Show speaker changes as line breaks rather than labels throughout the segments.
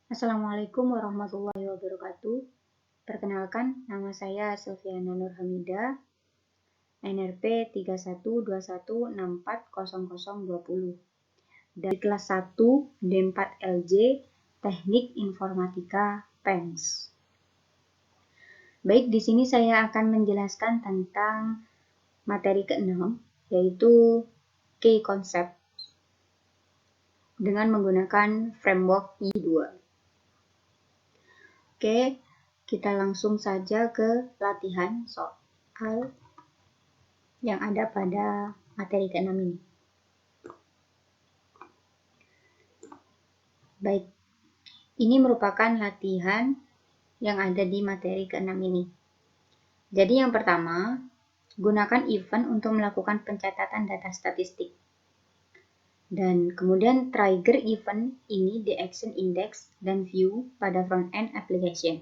Assalamualaikum warahmatullahi wabarakatuh. Perkenalkan, nama saya Silviana Nurhamida, NRP 3121640020 dari kelas 1 D4LJ Teknik Informatika PENS. Baik, di sini saya akan menjelaskan tentang materi ke-6, yaitu Key Concept dengan menggunakan framework I2. Oke, kita langsung saja ke latihan soal yang ada pada materi ke-6 ini. Baik, ini merupakan latihan yang ada di materi ke-6 ini. Jadi yang pertama, gunakan event untuk melakukan pencatatan data statistik. Dan kemudian trigger event ini di action index dan view pada front-end application.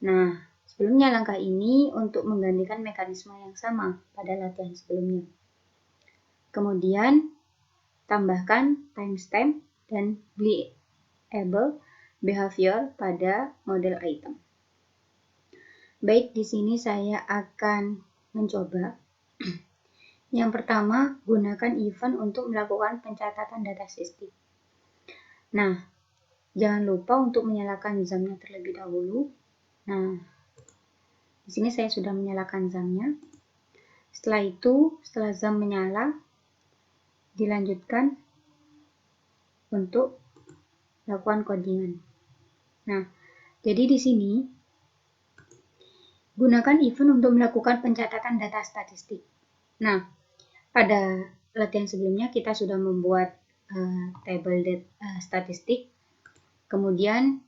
Nah, sebelumnya langkah ini untuk menggantikan mekanisme yang sama pada latihan sebelumnya. Kemudian, tambahkan timestamp dan reliable behavior pada model item. Baik, di sini saya akan mencoba. Yang pertama, gunakan event untuk melakukan pencatatan data statistik. Nah, jangan lupa untuk menyalakan ZAM-nya terlebih dahulu. Nah, di sini saya sudah menyalakan ZAM-nya. Setelah itu, setelah ZAM menyala, dilanjutkan untuk lakukan codingan. Nah, jadi di sini gunakan event untuk melakukan pencatatan data statistik. Nah, pada latihan sebelumnya kita sudah membuat table statistik. Kemudian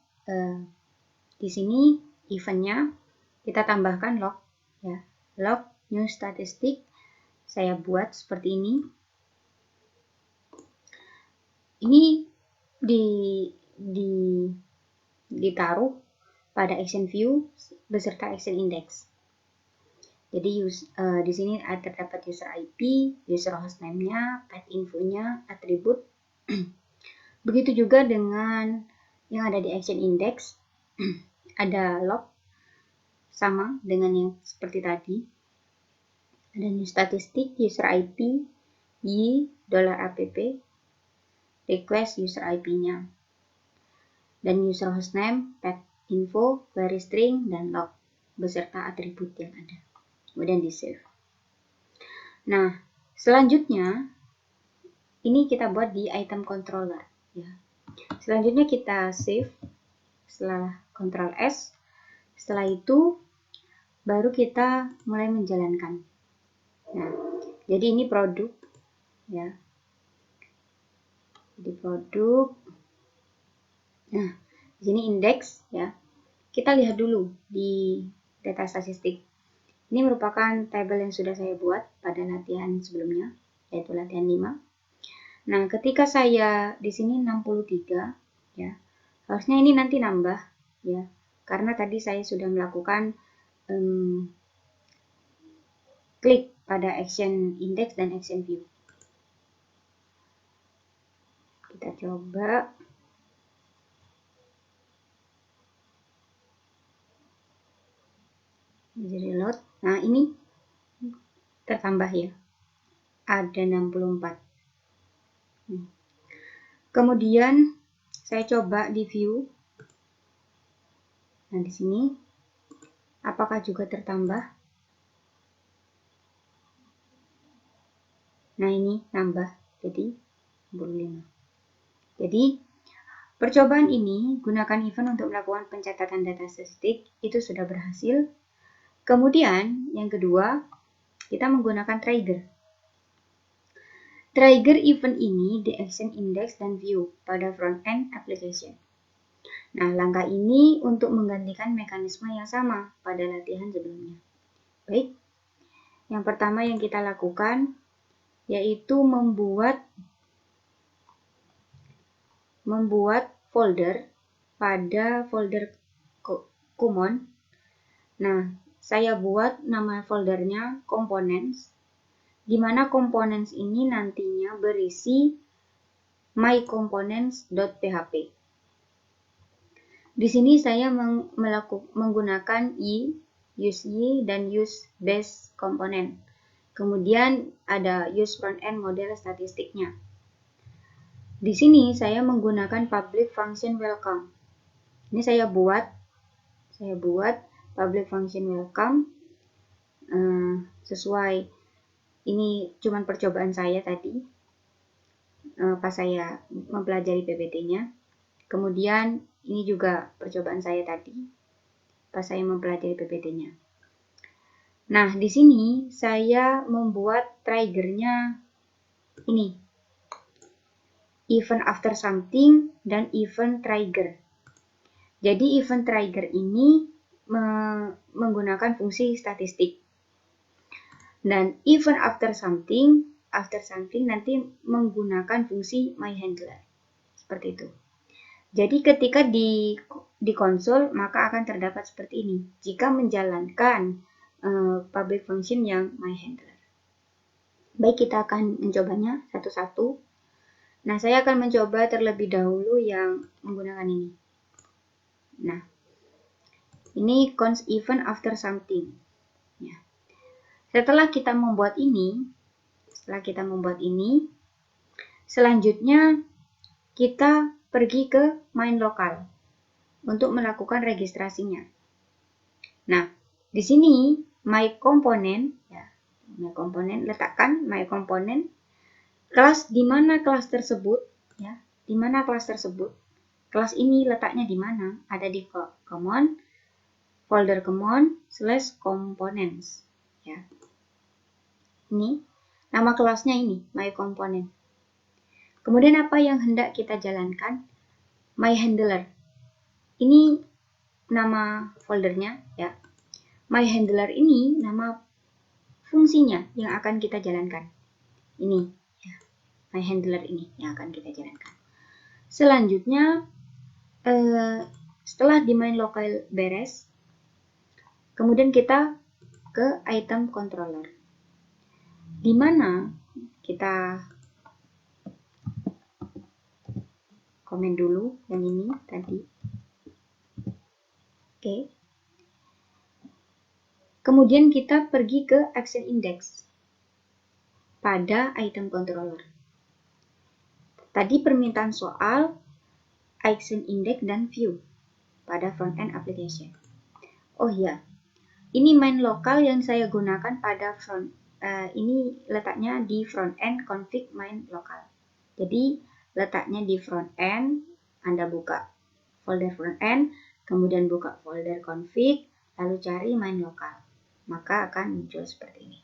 di sini eventnya kita tambahkan log, ya, log new statistic. Saya buat seperti ini. Ini ditaruh pada action view beserta action index. Jadi di sini terdapat user IP, user hostname-nya, path info-nya, atribut. Begitu juga dengan yang ada di action index, ada log sama dengan yang seperti tadi. Ada new statistic, user IP, $app, request user IP-nya, dan user hostname, path info, query string, dan log beserta atribut yang ada. Kemudian di save. Nah, selanjutnya ini kita buat di item controller, ya. Selanjutnya kita save setelah Ctrl S. Setelah itu baru kita mulai menjalankan. Nah, jadi ini produk, ya. Di produk. Nah, di sini indeks, ya. Kita lihat dulu di data statistik. Ini merupakan tabel yang sudah saya buat pada latihan sebelumnya, yaitu latihan 5. Nah, ketika saya di sini 63, ya, harusnya ini nanti nambah, ya, karena tadi saya sudah melakukan klik pada action index dan action view. Kita coba. Jadi load. Nah, ini tertambah, ya. Ada 64. Kemudian saya coba di view. Nah, di sini apakah juga tertambah? Nah, ini nambah jadi 65. Jadi percobaan ini gunakan event untuk melakukan pencatatan data statistik itu sudah berhasil. Kemudian yang kedua, kita menggunakan trigger. Trigger event ini di action index dan view pada front-end application. Nah, langkah ini untuk menggantikan mekanisme yang sama pada latihan sebelumnya. Baik, yang pertama yang kita lakukan yaitu membuat folder pada folder common. Nah, saya buat nama foldernya components, di mana components ini nantinya berisi mycomponents.php. Di sini saya menggunakan use dan use base component. Kemudian ada use front end model statistiknya. Di sini saya menggunakan public function welcome. Ini saya buat public function welcome sesuai, ini cuman percobaan saya tadi pas saya mempelajari PPT-nya. Kemudian ini juga percobaan saya tadi pas saya mempelajari PPT-nya. Nah, di sini saya membuat trigger-nya ini, event after something dan event trigger. Jadi event trigger ini menggunakan fungsi statistik. Dan event after something nanti menggunakan fungsi myHandler. Seperti itu. Jadi ketika di konsol maka akan terdapat seperti ini jika menjalankan public function yang myHandler. Baik, kita akan mencobanya satu-satu. Nah, saya akan mencoba terlebih dahulu yang menggunakan ini. Nah, ini const event after something. Ya. Setelah kita membuat ini, selanjutnya kita pergi ke main lokal untuk melakukan registrasinya. Nah, di sini my component, letakkan my component kelas di mana kelas tersebut, ya, di mana kelas tersebut. Kelas ini letaknya di mana? Ada di common, folder common /components, ya. Ini nama kelasnya ini my component. Kemudian apa yang hendak kita jalankan? myHandler. Ini nama foldernya, ya. myHandler ini nama fungsinya yang akan kita jalankan. Ini, ya. myHandler ini yang akan kita jalankan. Selanjutnya, setelah di main lokal beres, kemudian kita ke item controller. Di mana kita komen dulu yang ini tadi. Oke. Kemudian kita pergi ke action index pada item controller. Tadi permintaan soal action index dan view pada front-end application. Oh ya, ini main lokal yang saya gunakan pada ini letaknya di front-end config main lokal. Jadi letaknya di front-end, Anda buka folder front-end, kemudian buka folder config, lalu cari main lokal. Maka akan muncul seperti ini.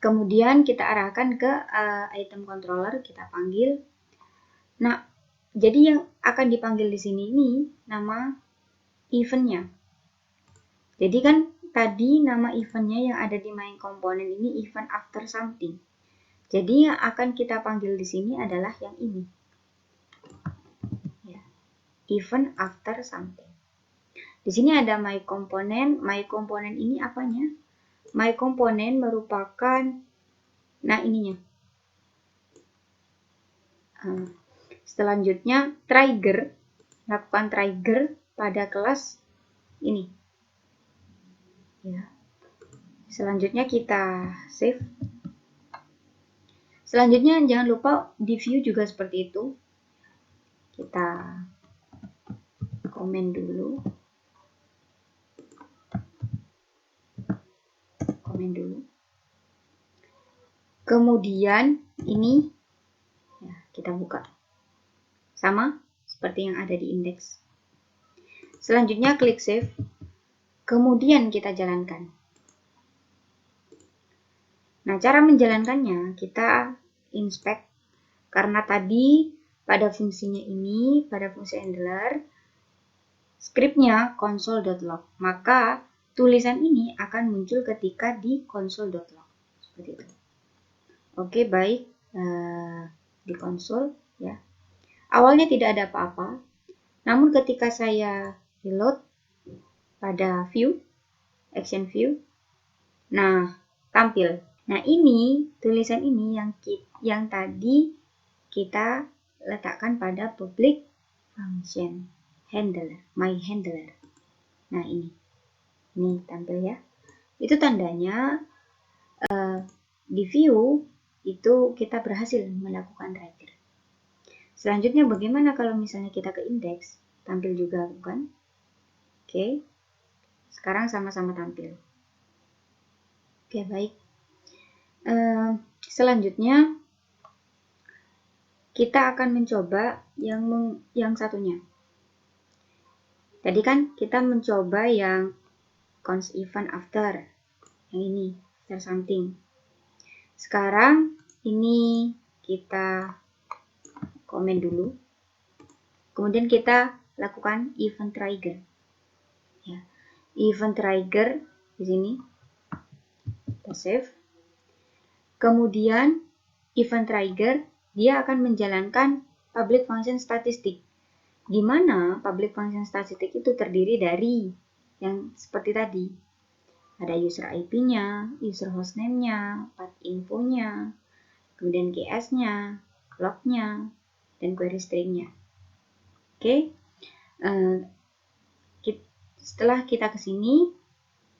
Kemudian kita arahkan ke item controller, kita panggil. Nah, jadi yang akan dipanggil di sini ini nama eventnya. Jadi kan tadi nama eventnya yang ada di main component ini event after something. Jadi yang akan kita panggil di sini adalah yang ini. Ya. Event after something. Di sini ada my component. My component ini apanya? My component merupakan, nah ininya. Selanjutnya trigger, lakukan trigger pada kelas ini. Ya. Selanjutnya kita save. Selanjutnya jangan lupa di view juga seperti itu. Kita komen dulu. Kemudian ini ya, kita buka. Sama seperti yang ada di indeks. Selanjutnya klik save. Kemudian kita jalankan. Nah, cara menjalankannya kita inspect, karena tadi pada fungsinya ini, pada fungsi handler, scriptnya console.log, maka tulisan ini akan muncul ketika di console.log, seperti itu. Oke, baik, di console, ya. Awalnya tidak ada apa-apa, namun ketika saya reload pada view, action view, nah tampil. Nah, ini tulisan ini yang tadi kita letakkan pada public function. handler, my handler. Nah ini tampil ya. Itu tandanya di view itu kita berhasil melakukan trigger. Selanjutnya bagaimana kalau misalnya kita ke indeks? Tampil juga bukan? Oke. Sekarang sama-sama tampil. Oke, baik. Selanjutnya kita akan mencoba yang satunya. Tadi kan kita mencoba yang const event after. Yang ini, after something. Sekarang ini kita komen dulu. Kemudian kita lakukan event trigger. Ya. Event trigger di sini. Kita save. Kemudian event trigger dia akan menjalankan public function statistik. Di mana public function statistik itu terdiri dari yang seperti tadi. Ada user IP-nya, user hostname-nya, path info-nya, kemudian GS-nya, log-nya, dan query string-nya. Oke. Setelah kita ke sini,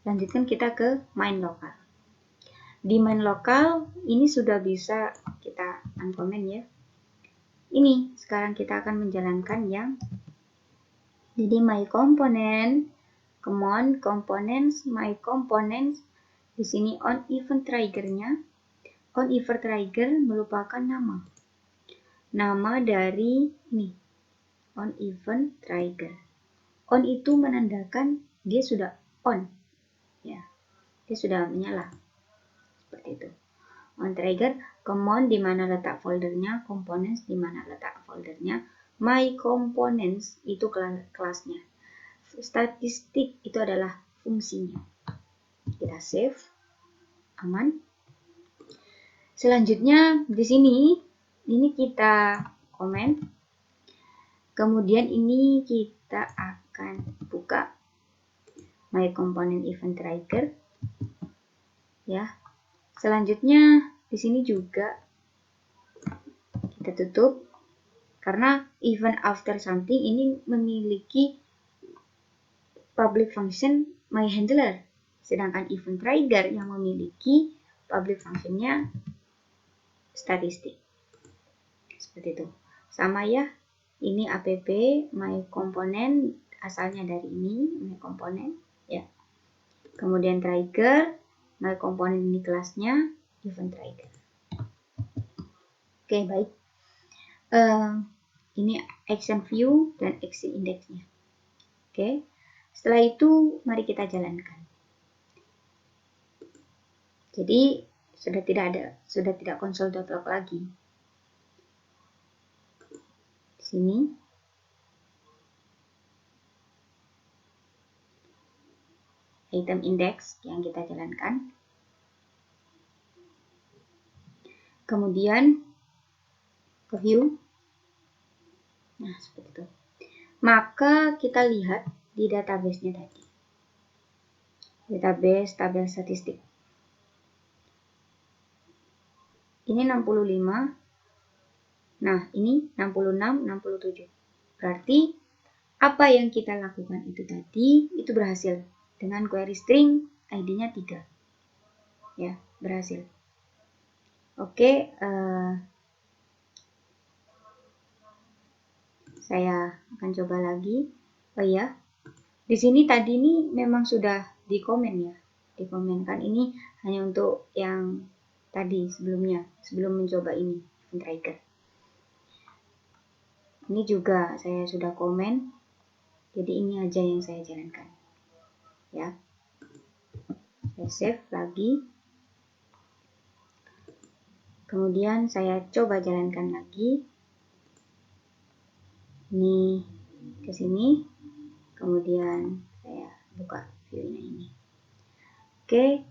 lanjutkan kita ke main local. Di main local ini sudah bisa kita uncomment ya. Ini sekarang kita akan menjalankan yang jadi my component, command components, my components. Di sini on event trigger-nya. On event trigger merupakan nama. Nama dari ini. On event trigger. On itu menandakan dia sudah on. Ya. Dia sudah menyala. Seperti itu. On trigger, command di mana letak foldernya, components di mana letak foldernya, my components itu kelasnya, statistik itu adalah fungsinya. Kita save, aman. Selanjutnya di sini, ini kita komen. Kemudian ini kita akan buka my component event trigger, ya. Selanjutnya di sini juga kita tutup karena event after something ini memiliki public function my handler, sedangkan event trigger yang memiliki public functionnya statistik. Seperti itu. Sama ya. Ini app my component asalnya dari ini my component ya. Kemudian trigger my component ini kelasnya event trigger. Oke, baik. Ini action view dan action indexnya. Oke. Setelah itu mari kita jalankan. Jadi sudah tidak console.log lagi. Di sini item index yang kita jalankan. Kemudian ke view. Nah, seperti itu. Maka kita lihat di database-nya tadi. Database tabel statistik. Ini 65. Nah, ini 66, 67. Berarti apa yang kita lakukan itu tadi itu berhasil dengan query string ID-nya 3. Ya, berhasil. Oke, saya akan coba lagi. Oh ya, di sini tadi ini memang sudah dikomen ya, dikomenkan ini hanya untuk yang tadi sebelumnya, sebelum mencoba ini trigger. Ini juga saya sudah komen, jadi ini aja yang saya jalankan. Ya, saya save lagi. Kemudian saya coba jalankan lagi. Ini ke sini. Kemudian saya buka view-nya ini. Oke,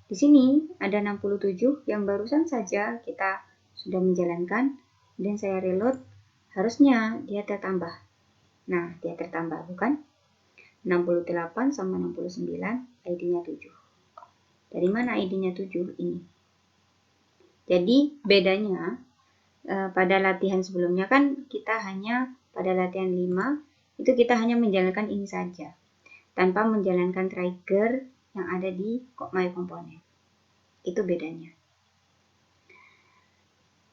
di sini ada 67 yang barusan saja kita sudah menjalankan. Dan saya reload, harusnya dia tertambah. Nah, dia tertambah bukan? 68 sama 69, ID-nya 7. Dari mana ID-nya 7? Ini. Jadi bedanya pada latihan sebelumnya kan kita hanya pada latihan 5 itu kita hanya menjalankan ini saja, tanpa menjalankan trigger yang ada di My Component. Itu bedanya.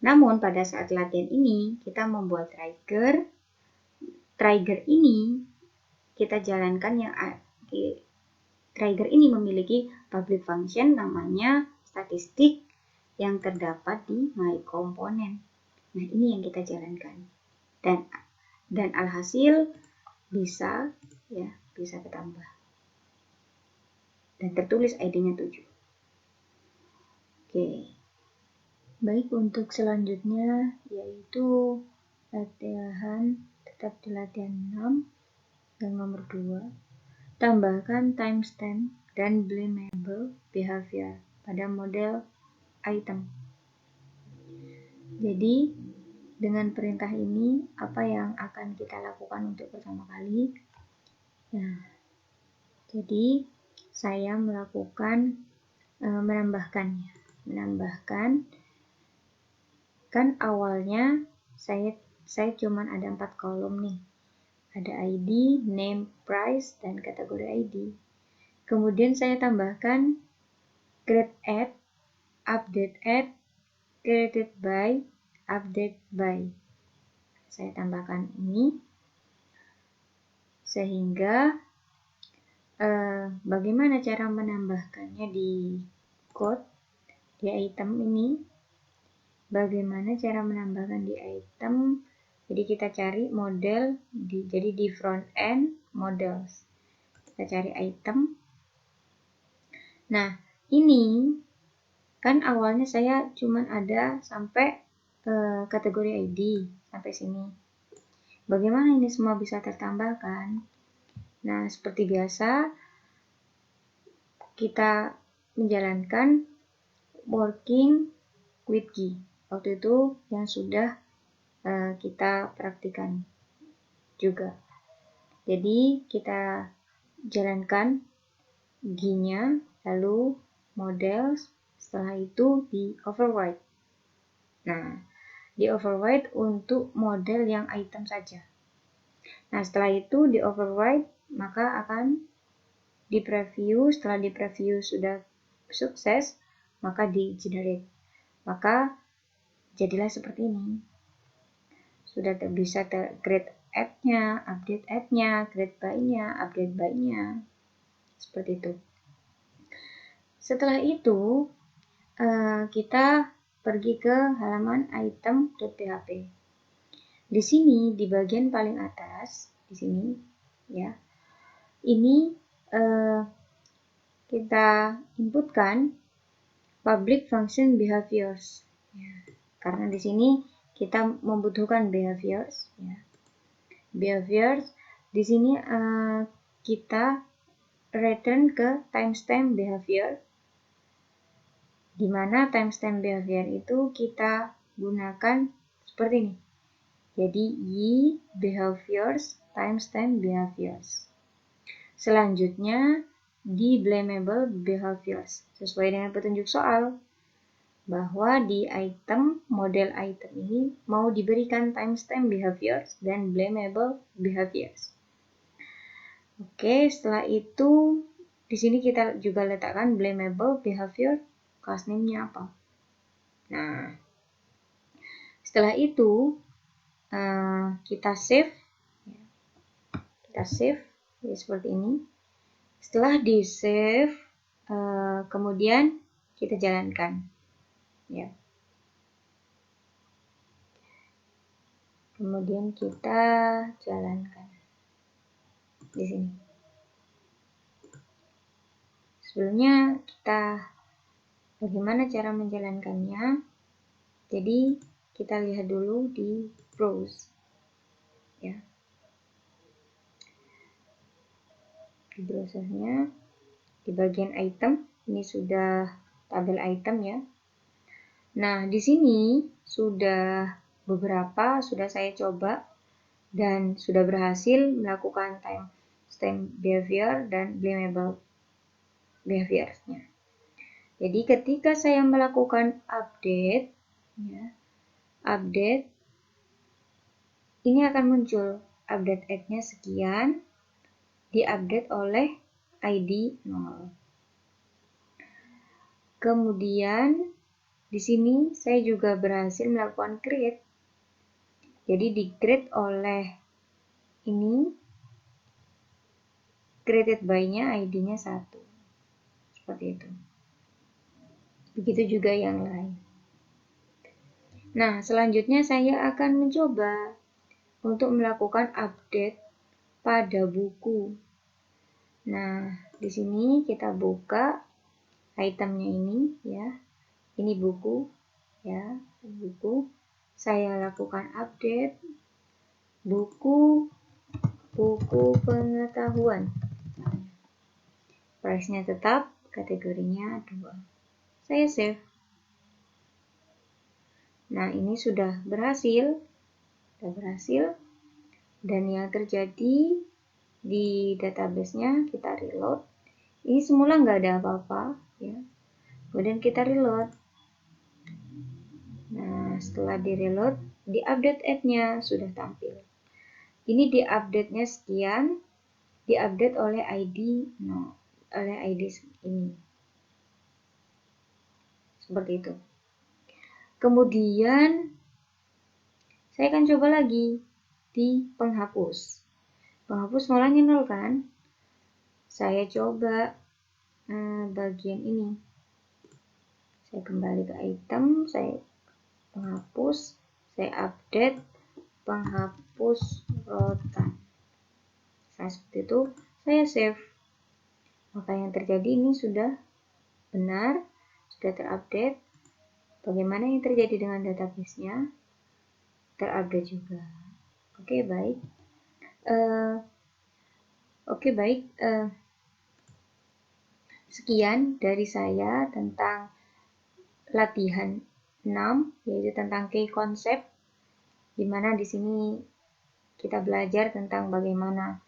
Namun pada saat latihan ini, kita membuat trigger. Trigger ini kita jalankan trigger ini memiliki public function namanya statistik yang terdapat di My Component. Nah, ini yang kita jalankan. Dan alhasil bisa ketambah. Dan tertulis ID-nya 7. Oke. Baik, untuk selanjutnya yaitu latihan tetap di latihan 6 yang nomor 2. Tambahkan timestamp dan blamable behavior pada model item. Jadi, dengan perintah ini, apa yang akan kita lakukan untuk pertama kali? Nah, jadi saya melakukan menambahkannya. Kan awalnya saya cuma ada 4 kolom nih. Ada ID, name, price, dan kategori ID. Kemudian saya tambahkan create at, update at, created by, update by. Saya tambahkan ini sehingga bagaimana cara menambahkannya di code di item ini? Bagaimana cara menambahkan di item? Jadi kita cari model jadi di front end models. Kita cari item. Nah, ini kan awalnya saya cuma ada sampai kategori ID sampai sini. Bagaimana ini semua bisa tertambahkan? Nah, seperti biasa kita menjalankan working with key. Waktu itu yang sudah kita praktikan juga. Jadi kita jalankan G-nya, lalu model, setelah itu di override. Nah, di override untuk model yang item saja. Nah, setelah itu di override, maka akan di preview. Setelah di preview sudah sukses, maka di generate. Maka jadilah seperti ini. Sudah bisa create add-nya, update add-nya, create by-nya, update by-nya. Seperti itu. Setelah itu, kita pergi ke halaman item.php. Di sini, di bagian paling atas, di sini, ya, ini kita inputkan public function behaviors. Ya, karena di sini kita membutuhkan behaviors. Ya. Behaviors di sini kita return ke timestamp behavior, di mana timestamp behavior itu kita gunakan seperti ini. Jadi y behaviors timestamp behaviors. Selanjutnya di blamable behaviors sesuai dengan petunjuk soal, bahwa di item, model item ini mau diberikan timestamp behaviors dan blamable behaviors. Oke, setelah itu di sini kita juga letakkan blamable behavior, class name-nya apa. Nah, setelah itu kita save ya, seperti ini. Setelah di save, kemudian kita jalankan. Ya. Kemudian kita jalankan di sini. Sebelumnya kita bagaimana cara menjalankannya? Jadi kita lihat dulu di browse. Ya. Di browsernya di bagian item ini sudah tabel item ya. Nah, di sini sudah beberapa sudah saya coba dan sudah berhasil melakukan timestamp behavior dan blamable behavior-nya. Jadi ketika saya melakukan update, ya, update ini akan muncul update add-nya sekian, diupdate oleh ID 0. Kemudian di sini saya juga berhasil melakukan create. Jadi di create oleh ini, created by-nya ID-nya 1. Seperti itu. Begitu juga yang lain. Nah, selanjutnya saya akan mencoba untuk melakukan update pada buku. Nah, di sini kita buka itemnya ini ya. Ini buku ya, buku. Saya lakukan update buku pengetahuan. Price-nya tetap, kategorinya 2. Saya save. Nah, ini sudah berhasil. Dan yang terjadi di database-nya, kita reload. Ini semula nggak ada apa-apa ya. Kemudian kita reload. Nah, setelah di reload, di update add-nya sudah tampil. Ini di update-nya sekian, diupdate oleh ID ini. Seperti itu. Kemudian saya akan coba lagi di penghapus. Penghapus mulanya 0 kan? Saya coba bagian ini. Saya kembali ke item, saya penghapus, saya update penghapus rotan. Nah, seperti itu, saya save. Maka yang terjadi ini sudah benar, sudah terupdate. Bagaimana yang terjadi dengan database-nya? Terupdate juga. Oke, baik. Sekian dari saya tentang latihan 6, yaitu tentang key concept, di mana di sini kita belajar tentang bagaimana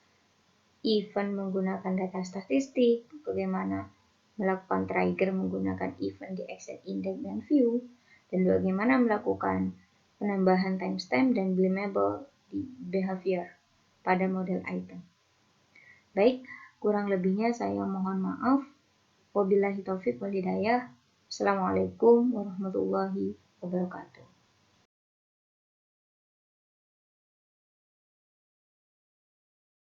event menggunakan data statistik, bagaimana melakukan trigger menggunakan event di Excel Index dan View, dan bagaimana melakukan penambahan timestamp dan blamable di behavior pada model item. Baik, kurang lebihnya saya mohon maaf. Wabillahi taufiq wal hidayah. Assalamualaikum warahmatullahi wabarakatuh.